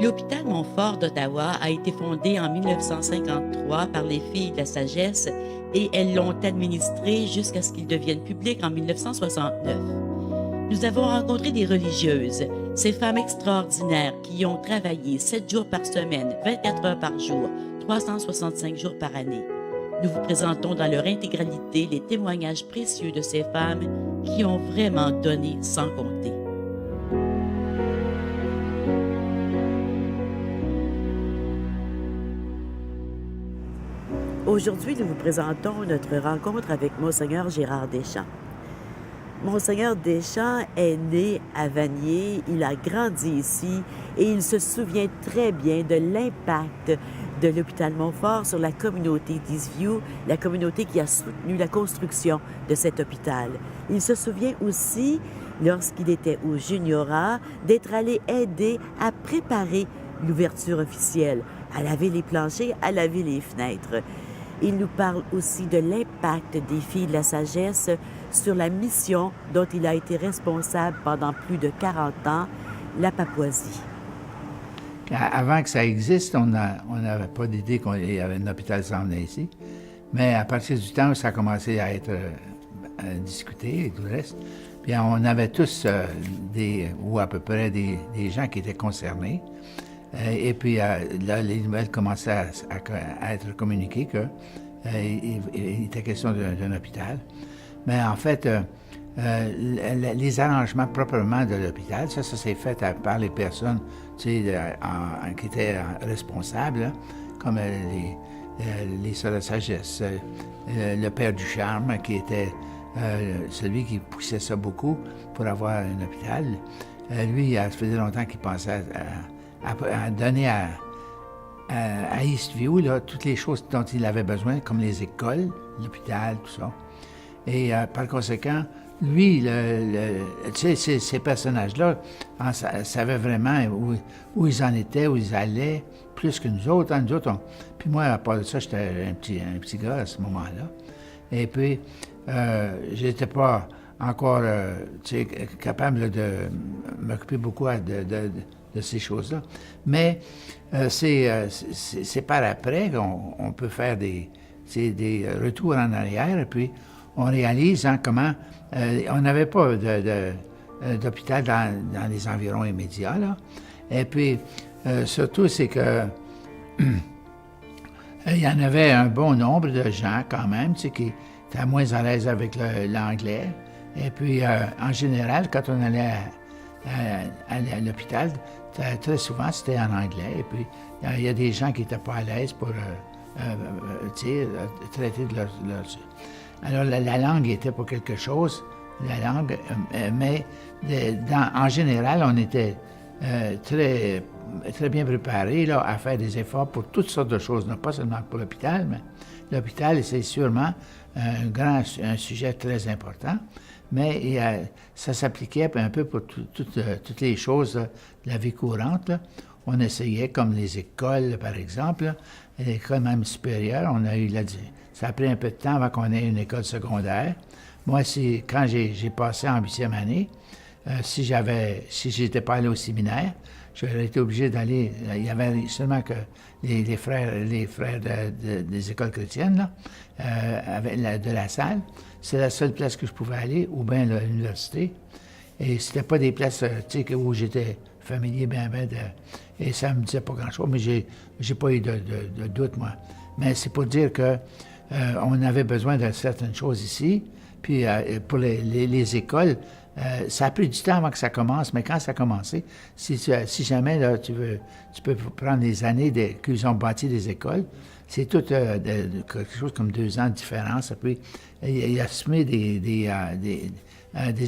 L'hôpital Montfort d'Ottawa a été fondé en 1953 par les Filles de la Sagesse et elles l'ont administré jusqu'à ce qu'il devienne public en 1969. Nous avons rencontré des religieuses, ces femmes extraordinaires qui y ont travaillé 7 jours par semaine, 24 heures par jour, 365 jours par année. Nous vous présentons dans leur intégralité les témoignages précieux de ces femmes qui ont vraiment donné sans compter. Aujourd'hui, nous vous présentons notre rencontre avec Monseigneur Gérard Deschamps. Monseigneur Deschamps est né à Vanier, il a grandi ici et il se souvient très bien de l'impact de l'hôpital Montfort sur la communauté d'Eastview, la communauté qui a soutenu la construction de cet hôpital. Il se souvient aussi, lorsqu'il était au juniorat, d'être allé aider à préparer l'ouverture officielle, à laver les planchers, à laver les fenêtres. Il nous parle aussi de l'impact des Filles de la Sagesse sur la mission dont il a été responsable pendant plus de 40 ans, la Papouasie. Avant que ça existe, on n'avait pas d'idée qu'il y avait un hôpital sans venir ici. Mais à partir du temps où ça a commencé à être discuté et tout le reste, puis on avait tous ou à peu près des gens qui étaient concernés. Et puis là, les nouvelles commençaient à être communiquées qu'il était question d'un hôpital. Mais en fait, les arrangements proprement de l'hôpital, ça s'est fait par les personnes qui étaient responsables, là, comme les Sœurs de Sagesse, le Père du Charme, qui était celui qui poussait ça beaucoup pour avoir un hôpital. Lui, ça faisait longtemps qu'il pensait à donner à Eastview là, toutes les choses dont il avait besoin, comme les écoles, l'hôpital, tout ça. Et par conséquent, lui, ces personnages-là savaient vraiment où ils en étaient, où ils allaient, plus que nous autres. Hein, puis moi, à part de ça, j'étais un petit gars à ce moment-là. Et puis, j'étais pas encore capable de m'occuper beaucoup de ces choses-là. Mais c'est par après qu'on peut faire des retours en arrière, et puis on réalise comment on n'avait pas d'hôpital dans les environs immédiats, là. Et puis, surtout, c'est que il y en avait un bon nombre de gens, quand même, qui étaient moins à l'aise avec l'anglais. Et puis, en général, quand on allait à l'hôpital, très souvent, c'était en anglais. Et puis, il y a des gens qui n'étaient pas à l'aise pour traiter de leur... Alors, la langue était pour quelque chose, la langue, mais en général, on était très bien préparés là, à faire des efforts pour toutes sortes de choses, non pas seulement pour l'hôpital, mais l'hôpital, c'est sûrement un sujet très important, mais ça s'appliquait un peu pour toutes les choses de la vie courante, là. On essayait, comme les écoles, par exemple, l'école même supérieure, ça a pris un peu de temps avant qu'on ait une école secondaire. Moi, quand j'ai passé en 8e année, si j'étais pas allé au séminaire, j'aurais été obligé d'aller. Il y avait seulement que les frères des écoles chrétiennes, là, de la salle. C'est la seule place que je pouvais aller, ou bien l'université. Et c'était pas des places où j'étais familier, et ça me disait pas grand-chose, mais j'ai pas eu de doute, moi. Mais c'est pour dire que on avait besoin de certaines choses ici, puis pour les écoles, ça a pris du temps avant que ça commence, mais quand ça a commencé, si jamais là, tu peux prendre les années qu'ils ont bâti des écoles, c'est tout quelque chose comme 2 ans de différence. Puis il a semé des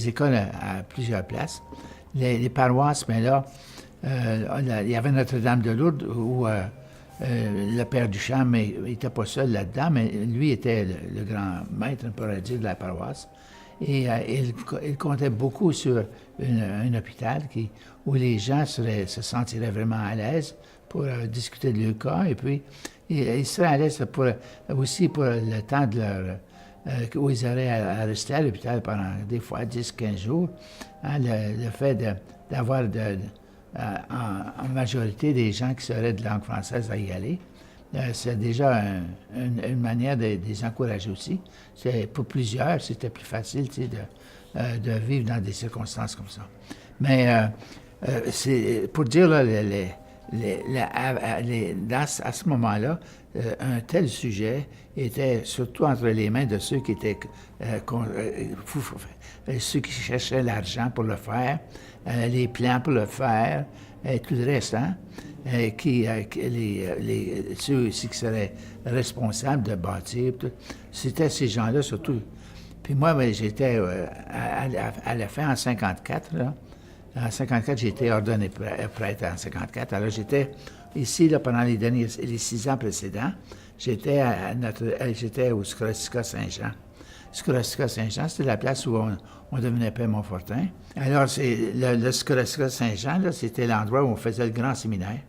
écoles à plusieurs places. Les paroisses, mais là, il y avait Notre-Dame de Lourdes où le Père Duchamp, mais il n'était pas seul là-dedans, mais lui était le grand maître, on pourrait dire, de la paroisse. Et il comptait beaucoup sur un hôpital où les gens se sentiraient vraiment à l'aise pour discuter de leur cas. Et puis, ils seraient à l'aise aussi pour le temps de leur... où ils auraient à rester à l'hôpital pendant des fois 10-15 jours. Hein, le fait d'avoir en majorité des gens qui seraient de langue française à y aller. C'est déjà une manière de les encourager aussi. Pour plusieurs, c'était plus facile de vivre dans des circonstances comme ça. Mais c'est pour dire, là, à ce moment-là, un tel sujet était surtout entre les mains de ceux qui étaient ceux qui cherchaient l'argent pour le faire, les plans pour le faire, et tout le reste, hein? Ceux aussi qui seraient responsables de bâtir, c'était ces gens-là surtout. Puis moi, j'étais à la fin en 54, là. En 54, j'ai été ordonné prêtre en 54. Alors j'étais ici, là, pendant les 6 ans précédents, j'étais au Scholastica Saint-Jean. Scholastica Saint-Jean, c'était la place où on devenait Père Montfortin. Alors, le Scholastica Saint-Jean, là, c'était l'endroit où on faisait le grand séminaire.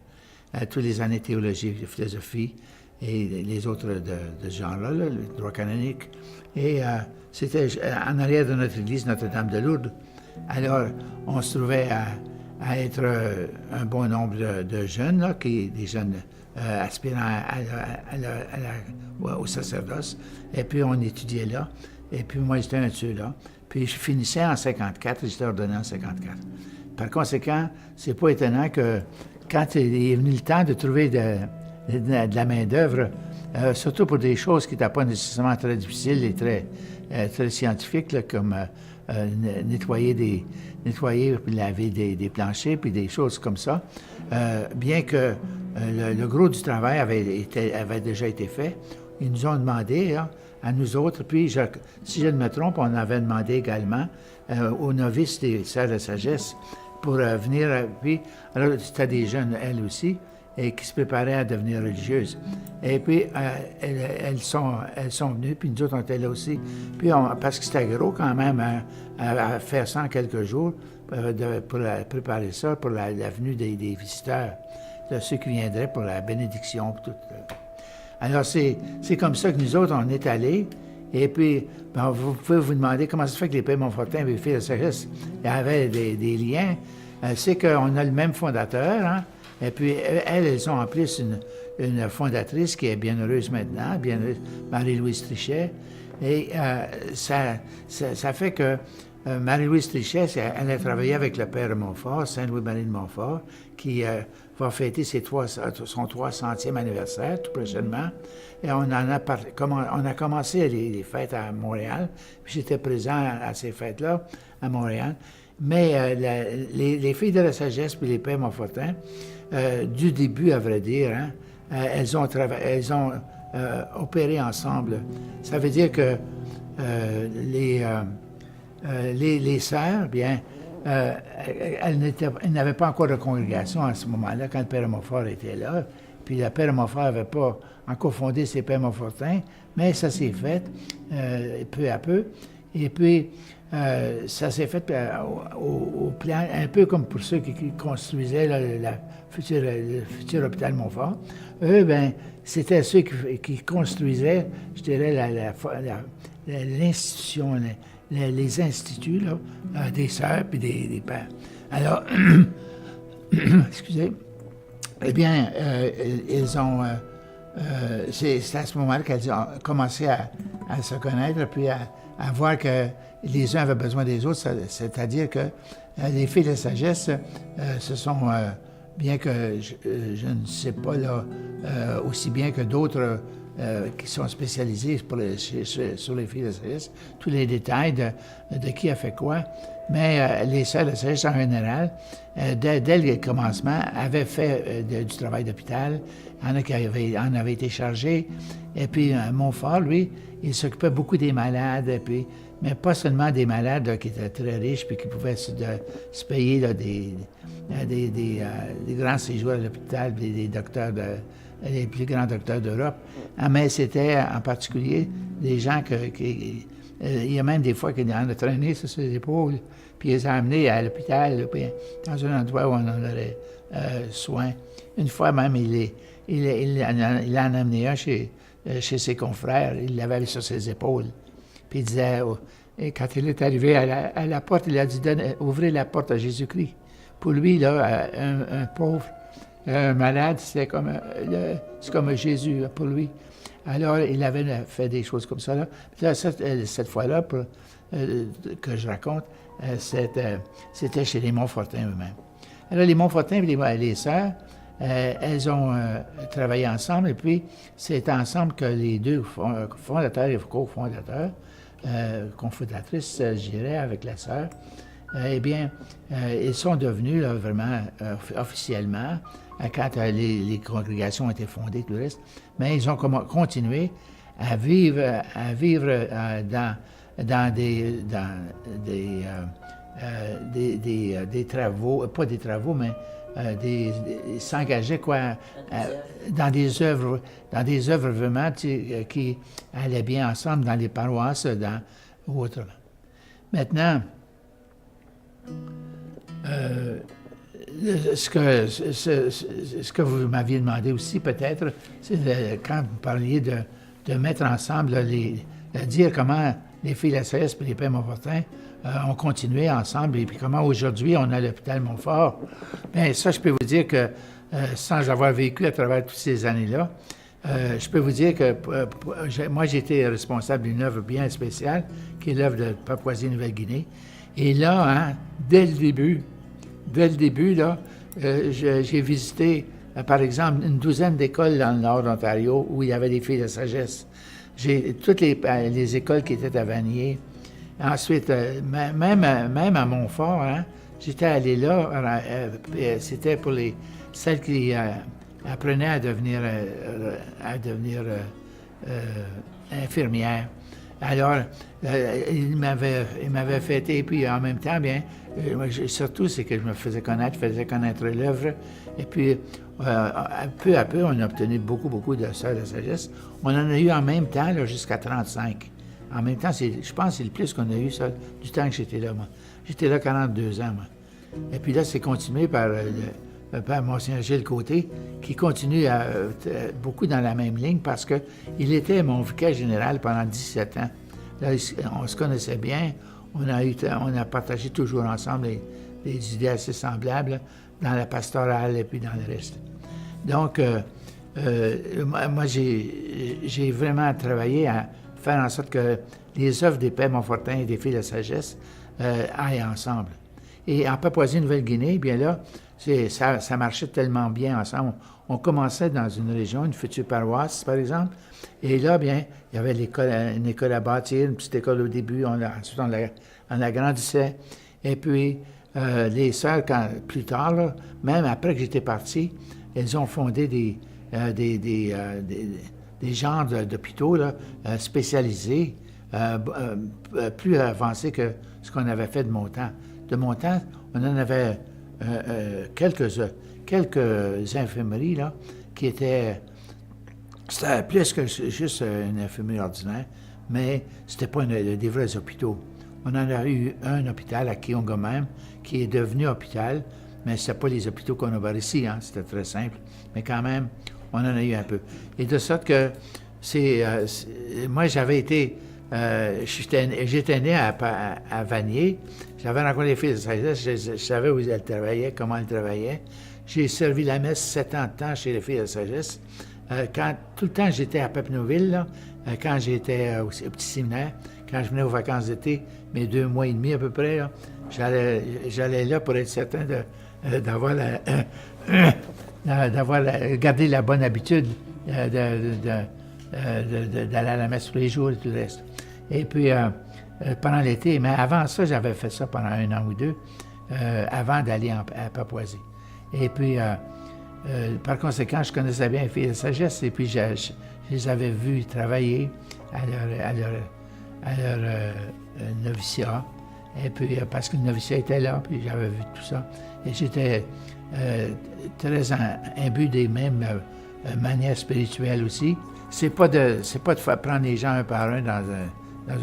Toutes les années théologie, philosophie et les autres de ce genre-là, le droit canonique. Et c'était en arrière de notre église Notre-Dame de Lourdes. Alors, on se trouvait à être un bon nombre de jeunes, là, des jeunes aspirant au sacerdoce. Et puis, on étudiait là. Et puis, moi, j'étais un de ceux-là. Puis, je finissais en 54, j'étais ordonné en 54. Par conséquent, c'est pas étonnant que quand il est venu le temps de trouver de la main-d'œuvre, surtout pour des choses qui n'étaient pas nécessairement très difficiles et très scientifiques, là, comme nettoyer puis laver des planchers, puis des choses comme ça, bien que le gros du travail avait déjà été fait, ils nous ont demandé, hein, à nous autres, puis si je ne me trompe, on avait demandé également aux novices des Sœurs de Sagesse pour venir, puis, alors c'était des jeunes, elles aussi, et qui se préparaient à devenir religieuses. Et puis, elles sont venues, puis nous autres, on était là aussi. Puis, parce que c'était gros quand même à faire ça en quelques jours, pour préparer ça pour la venue des visiteurs, de ceux qui viendraient pour la bénédiction. Tout. Alors, c'est comme ça que nous autres, on est allés. Et puis, vous pouvez vous demander comment ça se fait que les Pères Montfortin et les filles de Sagesse avaient des liens. C'est qu'on a le même fondateur, hein? Et puis, elles ont en plus une fondatrice qui est bien heureuse maintenant, Marie-Louise Trichet. Et ça fait que Marie-Louise Trichet, elle a travaillé avec le Père de Montfort, Saint-Louis-Marie de Montfort, qui va fêter son 300e anniversaire tout prochainement. Et on a commencé les fêtes à Montréal. Puis j'étais présent à ces fêtes-là à Montréal. Mais les filles de la sagesse puis les Pères Montfortin, du début, à vrai dire, hein, elles ont opéré ensemble. Ça veut dire que les sœurs, bien, elles n'avaient pas encore de congrégation à ce moment-là, quand le Père Montfort était là. Puis le Père Montfort n'avait pas encore fondé ses Pères Montfortin, mais ça s'est fait peu à peu. Et puis, ça s'est fait au plan, un peu comme pour ceux qui construisaient le futur hôpital Montfort. Eux, bien, c'était ceux qui construisaient, je dirais, l'institution, les instituts là, des sœurs puis des pères. Alors, excusez, eh bien, ils ont... c'est à ce moment-là qu'elles ont commencé à se connaître, puis à voir que les uns avaient besoin des autres, c'est-à-dire que les filles de sagesse se sont, bien que je ne sais pas là, aussi bien que d'autres qui sont spécialisés sur les filles de sagesse, tous les détails de qui a fait quoi, mais les sœurs de sagesse en général, dès le commencement, avaient fait du travail d'hôpital. Il y en a qui en avaient été chargés. Et puis Montfort, lui, il s'occupait beaucoup des malades, mais pas seulement des malades là, qui étaient très riches puis qui pouvaient se payer là, des grands séjours à l'hôpital, des docteurs, les plus grands docteurs d'Europe. Mais c'était en particulier des gens il y a même des fois qu'il en a traîné sur ses épaules, puis il les a amenés à l'hôpital, puis dans un endroit où on en aurait soin. Une fois même, il en a amené un chez ses confrères, il l'avait sur ses épaules. Puis il disait, et quand il est arrivé à la porte, il a dit, ouvrez la porte à Jésus-Christ. Pour lui, là, un pauvre, un malade, c'est comme Jésus pour lui. Alors, il avait fait des choses comme ça. Là. Puis là, cette fois-là, que je raconte, c'était chez les Montfortin eux-mêmes. Alors, les Montfortin et les sœurs, elles ont travaillé ensemble, et puis c'est ensemble que les deux fondateurs et cofondateurs, cofondatrices, je dirais, avec la sœur, eh bien, ils sont devenus là, vraiment officiellement, quand les congrégations ont été fondées, tout le reste, mais ils ont continué à vivre dans des travaux, pas des travaux, mais s'engager dans des œuvres vraiment qui allaient bien ensemble dans les paroisses ou autrement. Maintenant, ce que vous m'aviez demandé aussi peut-être, c'est quand vous parliez de mettre ensemble de dire comment les filles de la CS et les pères Montfortin ont continué ensemble et puis comment aujourd'hui on a l'hôpital Montfort. Bien, ça, je peux vous dire que sans avoir vécu à travers toutes ces années-là, je peux vous dire que moi, j'ai été responsable d'une œuvre bien spéciale, qui est l'œuvre de Papouasie-Nouvelle-Guinée. Et là, hein, dès le début, là, j'ai visité, par exemple, une douzaine d'écoles dans le nord de l'Ontario où il y avait des filles de sagesse. J'ai toutes les écoles qui étaient à Vanier. Ensuite, même à Montfort, hein, j'étais allé là, c'était pour celles qui apprenaient à devenir infirmières. Alors, il m'avait fêté, puis en même temps, bien, surtout, c'est que je me faisais connaître l'œuvre, et puis, peu à peu, on a obtenu beaucoup de sœurs de sagesse. On en a eu en même temps, là, jusqu'à 35. En même temps, je pense que c'est le plus qu'on a eu, ça, du temps que j'étais là, moi. J'étais là 42 ans, moi. Et puis là, c'est continué par le père Monseigneur Gilles Côté, qui continue beaucoup dans la même ligne, parce qu'il était mon vicaire général pendant 17 ans. Là, on se connaissait bien, on a partagé toujours ensemble des idées assez semblables dans la pastorale et puis dans le reste. Donc, moi, j'ai vraiment travaillé à faire en sorte que les œuvres des pères Montfortin et des filles de sagesse aillent ensemble. Et en Papouasie-Nouvelle-Guinée, bien là, ça marchait tellement bien ensemble. On commençait dans une région, une future paroisse, par exemple, et là, bien, il y avait une école à bâtir, une petite école au début, ensuite on l'agrandissait. Et puis, les sœurs, plus tard, là, même après que j'étais parti, elles ont fondé des genres d'hôpitaux là, spécialisés, plus avancés que ce qu'on avait fait de mon temps. De mon temps, on en avait quelques infirmeries là, qui étaient... C'était plus que juste une infirmerie ordinaire, mais c'était pas des vrais hôpitaux. On en a eu un hôpital à Kionga même, qui est devenu hôpital, mais c'était pas les hôpitaux qu'on a voir ici, hein, c'était très simple. Mais quand même, on en a eu un peu. Et de sorte que moi, j'avais été... j'étais né à Vanier. J'avais rencontré les filles de sagesse. Je savais où elles travaillaient, comment elles travaillaient. J'ai servi la messe 7 ans de temps chez les filles de sagesse. Tout le temps, j'étais à Papineauville, là, quand j'étais au petit séminaire, quand je venais aux vacances d'été, mes 2 mois et demi à peu près, là, j'allais là pour être certain d'avoir gardé la bonne habitude d'aller à la messe tous les jours et tout le reste. Et puis, pendant l'été, mais avant ça, j'avais fait ça pendant 1 an ou 2, avant d'aller à Papouasie. Et puis, par conséquent, je connaissais bien les filles de sagesse, et puis je les avais vues travailler à leur noviciat. Et puis, parce que le noviciat était là, puis j'avais vu tout ça. Et j'étais très imbu des mêmes manières spirituelles aussi. C'est pas de faire prendre les gens un par un dans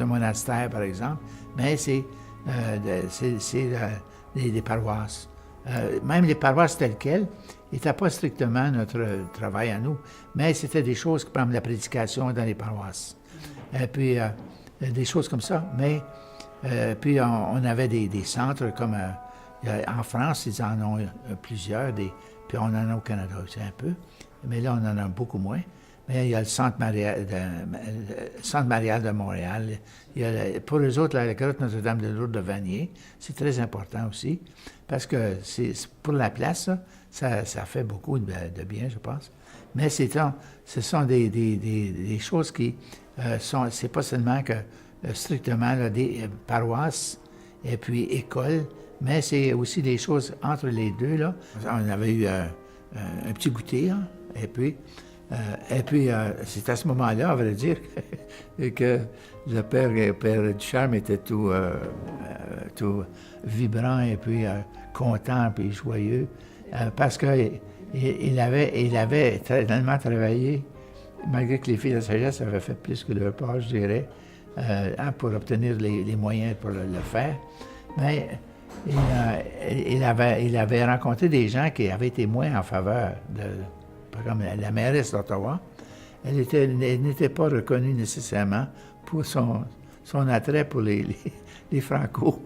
un monastère, par exemple, mais c'est des paroisses. Même les paroisses telles quelles n'étaient pas strictement notre travail à nous, mais c'était des choses comme la prédication dans les paroisses. Et puis, des choses comme ça. Mais puis, on avait des centres comme En France, ils en ont plusieurs, puis on en a au Canada aussi un peu, mais là, on en a beaucoup moins. Mais il y a le Centre marial de Montréal. Pour eux autres, la grotte Notre-Dame de Lourdes de Vanier, c'est très important aussi, parce que pour la place, ça fait beaucoup de bien, je pense. Mais ce sont des choses qui c'est pas seulement que strictement là, des paroisses et puis écoles, mais c'est aussi des choses entre les deux. Là. On avait eu un petit goûter, hein, et puis c'est à ce moment-là, on va dire, que le père Ducharme était tout vibrant et puis content puis joyeux, parce qu'il avait tellement travaillé, malgré que les filles de sagesse avaient fait plus que leur part, je dirais, pour obtenir les moyens pour le faire. Mais il avait rencontré des gens qui avaient été moins en faveur comme la mairesse d'Ottawa. Elle n'était pas reconnue nécessairement pour son attrait pour les Franco.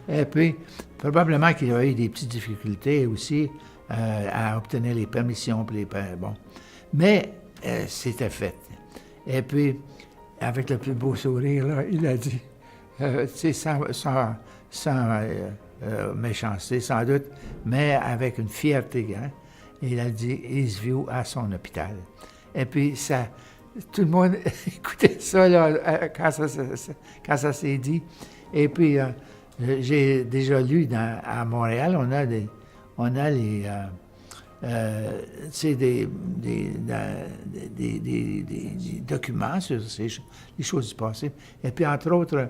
Et puis, probablement qu'il y a eu des petites difficultés aussi à obtenir les permissions. Bon. Mais c'était fait. Et puis, avec le plus beau sourire, là, il a dit, sans méchanceté sans doute, mais avec une fierté, hein, il a dit « He's view à son hôpital ». Et puis, tout le monde écoutait ça, là, quand ça s'est dit. Et puis, j'ai déjà lu à Montréal, on a les documents sur les choses du passé. Et puis, entre autres,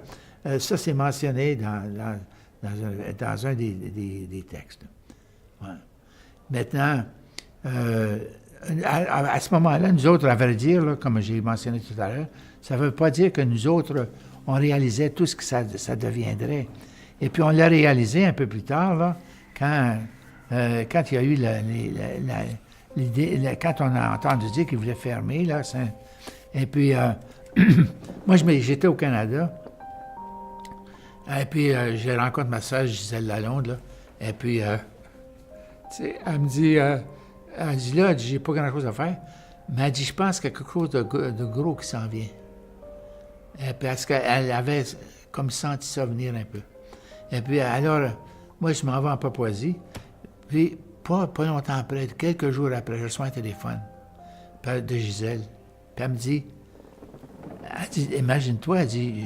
ça, c'est mentionné dans un des textes. Ouais. Maintenant, à ce moment-là, nous autres, à vrai dire, là, comme j'ai mentionné tout à l'heure, ça ne veut pas dire que nous autres, on réalisait tout ce que ça deviendrait. Et puis, on l'a réalisé un peu plus tard, là, quand il y a eu l'idée, quand on a entendu dire qu'ils voulaient fermer, là, et puis, moi, j'étais au Canada, et puis, je rencontre ma sœur Gisèle Lalonde, là, et puis, tu sais, elle me dit, là, j'ai pas grand-chose à faire, mais elle dit, je pense qu'il y a quelque chose de gros qui s'en vient. Parce qu'elle avait comme senti ça venir un peu. Et puis, alors, moi, je m'en vais en Papouasie, puis pas longtemps après, quelques jours après, je reçois un téléphone de Gisèle. Puis elle me dit, imagine-toi, elle dit,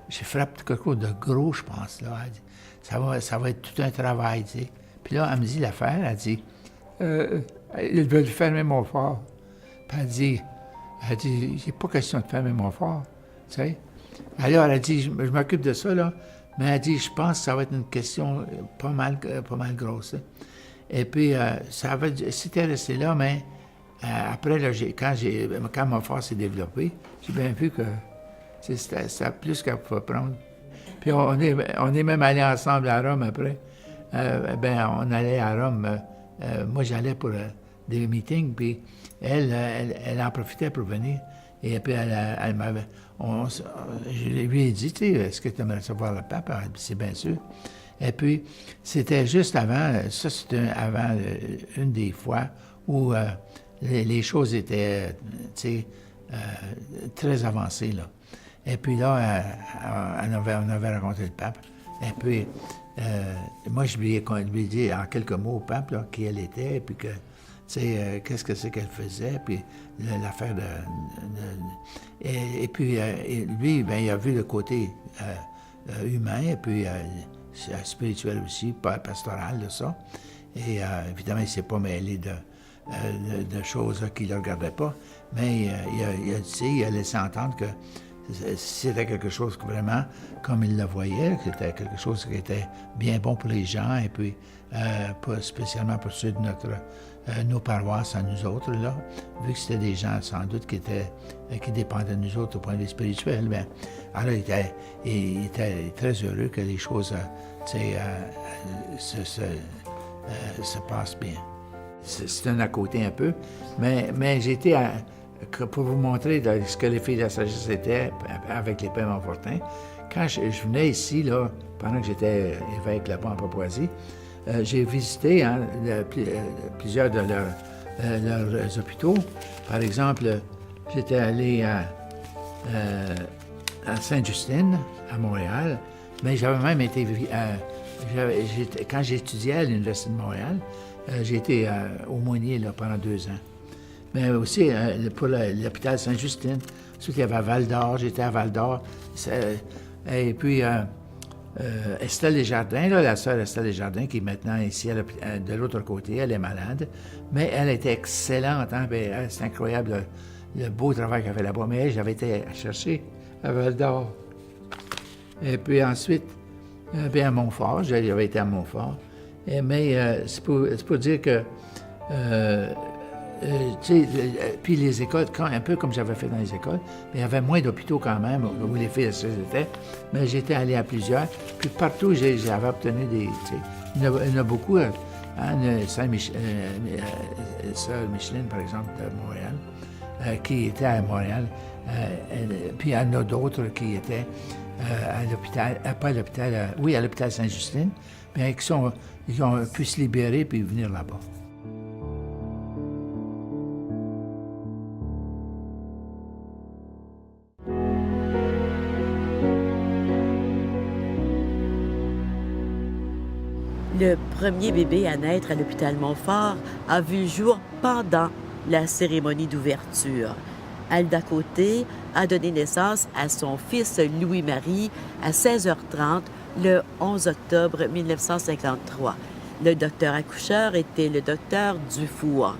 j'ai frappé quelque chose de gros, je pense, là. Elle dit, ça va être tout un travail, tu sais. Puis là, elle me dit l'affaire, elle dit, ils veulent fermer mon fort. Puis elle dit, j'ai pas question de fermer mon fort, tu sais. Alors, elle a dit, je m'occupe de ça, là, mais elle dit, je pense que ça va être une question pas mal grosse. Hein. Et puis, c'était resté là, mais après, là, quand mon fort s'est développé, j'ai bien vu que c'était plus qu'elle pouvait prendre. Puis, on est même allés ensemble à Rome après. On allait à Rome. Moi, j'allais pour des meetings, puis elle en profitait pour venir. Et puis, elle m'avait... je lui ai dit, tu sais, est-ce que tu aimerais savoir le pape? Elle dit, c'est bien sûr. Et puis, c'était juste avant, ça c'était avant une des fois où les choses étaient, tu sais, très avancées, là. Et puis là, on avait rencontré le pape. Et puis, moi, je lui ai dit en quelques mots au pape, là, qui elle était, et puis que, tu sais, qu'est-ce que c'est qu'elle faisait, puis l'affaire et puis, lui, ben, il a vu le côté humain, et puis spirituel aussi, pastoral de ça. Et évidemment, il ne s'est pas mêlé de choses qui ne le regardaient pas, mais il a laissé entendre que c'était quelque chose que vraiment, comme il le voyait, c'était quelque chose qui était bien bon pour les gens, et puis pas spécialement pour ceux de nos paroisses à nous autres, là, vu que c'était des gens, sans doute, qui dépendaient de nous autres au point de vue spirituel. Bien, alors, il était très heureux que les choses se passent bien. C'est un à côté un peu, mais j'étais pour vous montrer ce que les filles de la sagesse étaient avec les pères Montfortin. Quand je venais ici, là, pendant que j'étais évêque là-bas en Papouasie, j'ai visité plusieurs de leurs hôpitaux. Par exemple, j'étais allé à Sainte-Justine, à Montréal, mais j'avais même été... quand j'étudiais à l'Université de Montréal, j'ai été au Mounier là, pendant 2 ans. Mais aussi pour l'hôpital Sainte-Justine. Ensuite, il y avait à Val-d'Or, j'étais à Val-d'Or. Et puis, Estelle Desjardins, là, la sœur Estelle Desjardins, qui est maintenant ici de l'autre côté, elle est malade. Mais elle était excellente, hein? C'est incroyable le beau travail qu'elle fait là-bas. Mais elle, j'avais été chercher à Val-d'Or. Et puis ensuite, à Montfort, j'avais été à Montfort. Mais c'est pour dire que, puis les écoles, un peu comme j'avais fait dans les écoles, mais il y avait moins d'hôpitaux quand même, où les filles étaient, mais j'étais allé à plusieurs. Puis partout, j'avais obtenu des... Il y en a beaucoup, hein, Sœur Micheline, par exemple, de Montréal, qui était à Montréal, puis il y en a d'autres qui étaient à l'hôpital, pas à l'hôpital, oui, à l'hôpital Sainte-Justine, mais ils ont pu se libérer puis venir là-bas. Le premier bébé à naître à l'hôpital Montfort a vu le jour pendant la cérémonie d'ouverture. Alda Côté a donné naissance à son fils Louis-Marie à 16h30 le 11 octobre 1953. Le docteur accoucheur était le docteur Dufour.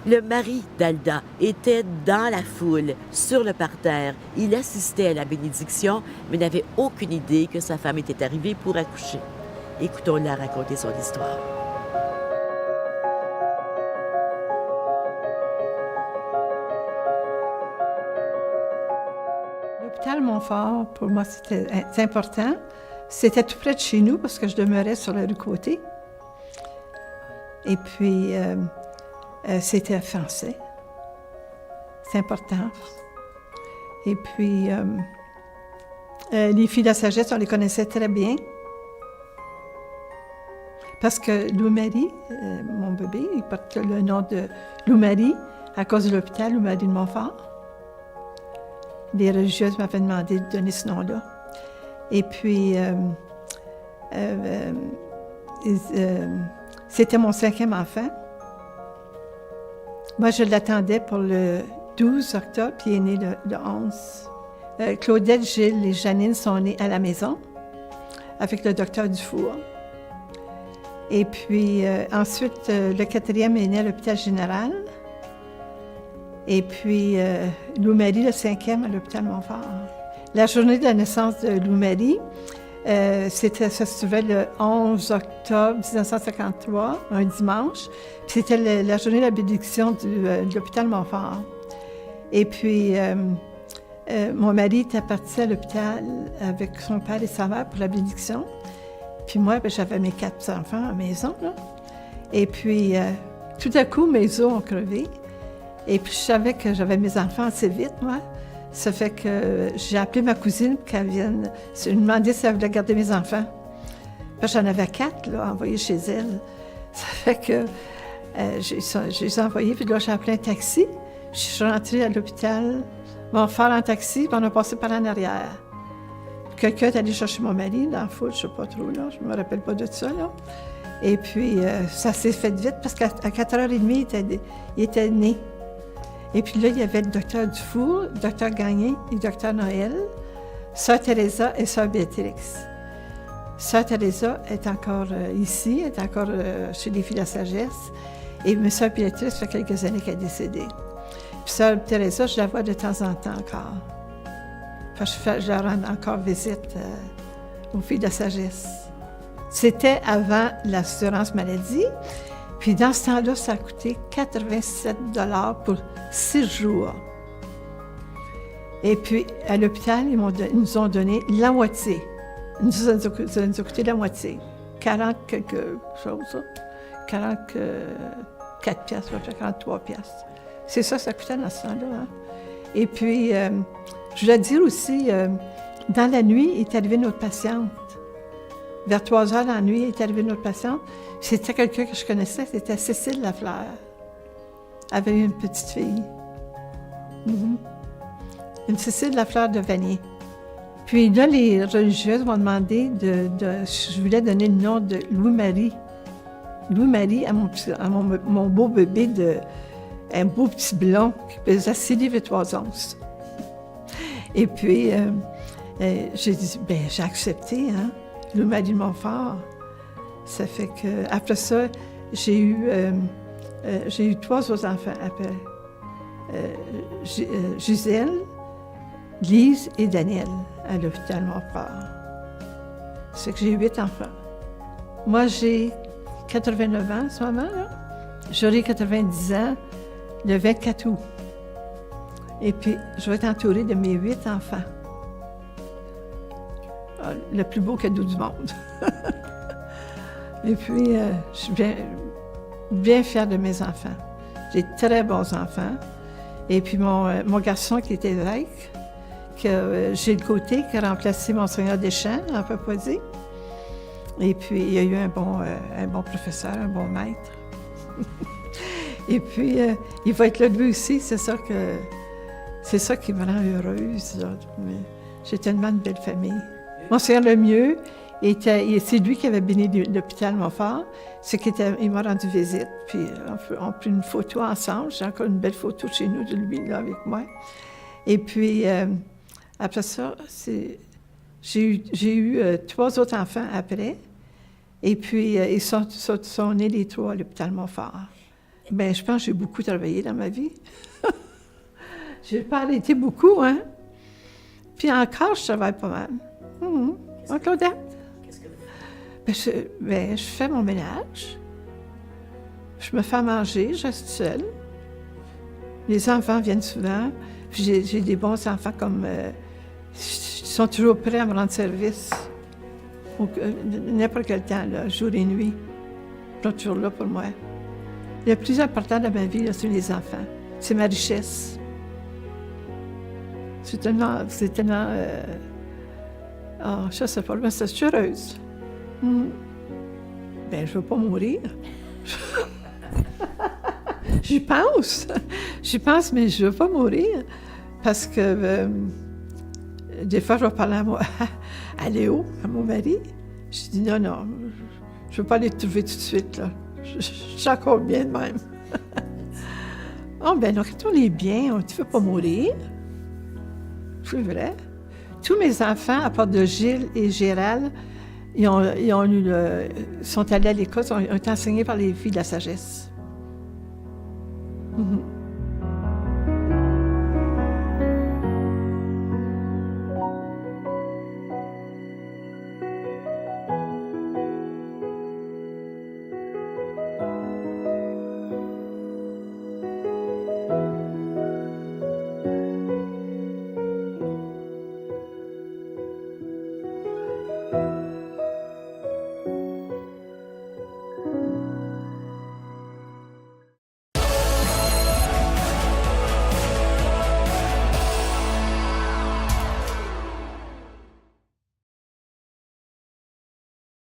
Le mari d'Alda était dans la foule, sur le parterre. Il assistait à la bénédiction, mais n'avait aucune idée que sa femme était arrivée pour accoucher. Écoutons-la raconter son histoire. L'hôpital Montfort, pour moi, c'était important. C'était tout près de chez nous parce que je demeurais sur la rue Côté. Et puis, c'était français. C'est important. Et puis, les filles de la sagesse, on les connaissait très bien. Parce que Louis-Marie, mon bébé, il porte le nom de Louis-Marie à cause de l'hôpital Louis-Marie de Montfort. Les religieuses m'avaient demandé de donner ce nom-là. Et puis, c'était mon 5e enfant. Moi, je l'attendais pour le 12 octobre, puis il est né le 11. Claudette, Gilles et Janine sont nés à la maison avec le docteur Dufour. Et puis, ensuite, le 4e est né à l'hôpital général. Et puis, Louis-Marie, le 5e, à l'hôpital Montfort. La journée de la naissance de Louis-Marie, ça se trouvait le 11 octobre 1953, un dimanche. Puis c'était la journée de la bénédiction de l'hôpital Montfort. Et puis, mon mari était parti à l'hôpital avec son père et sa mère pour la bénédiction. Puis moi, j'avais mes 4 enfants à la maison, là. Et puis, tout à coup, mes os ont crevé. Et puis, je savais que j'avais mes enfants assez vite, moi. Ça fait que j'ai appelé ma cousine pour qu'elle vienne. Je lui ai demandé si elle voulait garder mes enfants. Parce que j'en avais 4, là, envoyés chez elle. Ça fait que je les ai envoyés, puis là, j'ai appelé un taxi. Je suis rentrée à l'hôpital. On va faire un taxi, puis on a passé par en arrière. Quelqu'un est allé chercher mon mari dans la foule, je ne sais pas trop, là, je ne me rappelle pas de ça, là. Et puis, ça s'est fait vite parce qu'à 4h30, il était né. Et puis là, il y avait le docteur Dufour, le docteur Gagné et le docteur Noël, sœur Teresa et sœur Béatrix. Sœur Teresa est encore ici, est encore chez les filles de la sagesse. Et ma sœur Béatrix, ça fait quelques années qu'elle est décédée. Puis sœur Teresa, je la vois de temps en temps encore. Je leur rends encore visite aux filles de la sagesse. C'était avant l'assurance maladie. Puis dans ce temps-là, ça a coûté 87 $ pour 6 jours. Et puis, à l'hôpital, ils nous ont donné la moitié. Ça nous a coûté la moitié. 40 quelque chose, 44 piastres, 43 piastres. C'est ça coûtait dans ce temps-là. Hein? Et puis, je voulais dire aussi, dans la nuit, est arrivée notre patiente. vers 3 heures dans la nuit, est arrivée une autre patiente. C'était quelqu'un que je connaissais, c'était Cécile Lafleur. Elle avait eu une petite fille. Une Cécile Lafleur de Vanier. Puis là, les religieuses m'ont demandé je voulais donner le nom de Louis-Marie. Louis-Marie à mon beau bébé, un beau petit blond qui pesait 6 livres et 3 onces. Et puis, j'ai dit, j'ai accepté, hein, Louis-Marie Montfort. Ça fait que, après ça, j'ai eu 3 autres enfants après. Gisèle, Lise et Daniel à l'hôpital Montfort. Ça fait que j'ai 8 enfants. Moi, j'ai 89 ans en ce moment-là. J'aurai 90 ans le 24 août. Et puis, je vais être entourée de mes 8 enfants. Le plus beau cadeau du monde. Et puis, je suis bien fière de mes enfants. J'ai très bons enfants. Et puis, mon garçon qui est évêque, Gilles Côté, qui a remplacé Monseigneur Deschamps en Papouasie. Et puis, il y a eu un bon professeur, un bon maître. Et puis, il va être là lui aussi. C'est ça qui me rend heureuse. Là. Mais j'ai tellement de belles familles. Monseigneur Lemieux, c'est lui qui avait béni l'hôpital Montfort. Il m'a rendu visite. Puis, on a pris une photo ensemble. J'ai encore une belle photo chez nous de lui, là, avec moi. Et puis, après ça, j'ai eu 3 autres enfants après. Et puis, ils sont nés les 3 à l'hôpital Montfort. Bien, je pense que j'ai beaucoup travaillé dans ma vie. Je n'ai pas arrêté beaucoup, hein? Puis encore, je travaille pas mal. Claudette? Qu'est-ce que vous faites? Je fais mon ménage. Je me fais à manger, je reste seule. Les enfants viennent souvent. Puis j'ai des bons enfants comme... ils sont toujours prêts à me rendre service. N'importe quel temps, là, jour et nuit. Ils sont toujours là pour moi. Le plus important de ma vie, là, c'est les enfants. C'est ma richesse. C'est tellement... je sais pas, mais je suis heureuse. Je ne veux pas mourir. J'y pense, mais je ne veux pas mourir. Parce que des fois, je vais parler à Léo, à mon mari. Je dis non, je ne veux pas les trouver tout de suite, là. Je suis encore bien de même. Quand on est bien, tu ne veux pas mourir. C'est vrai. Tous mes enfants, à part de Gilles et Gérald, sont allés à l'école, ils ont été enseignés par les filles de la sagesse.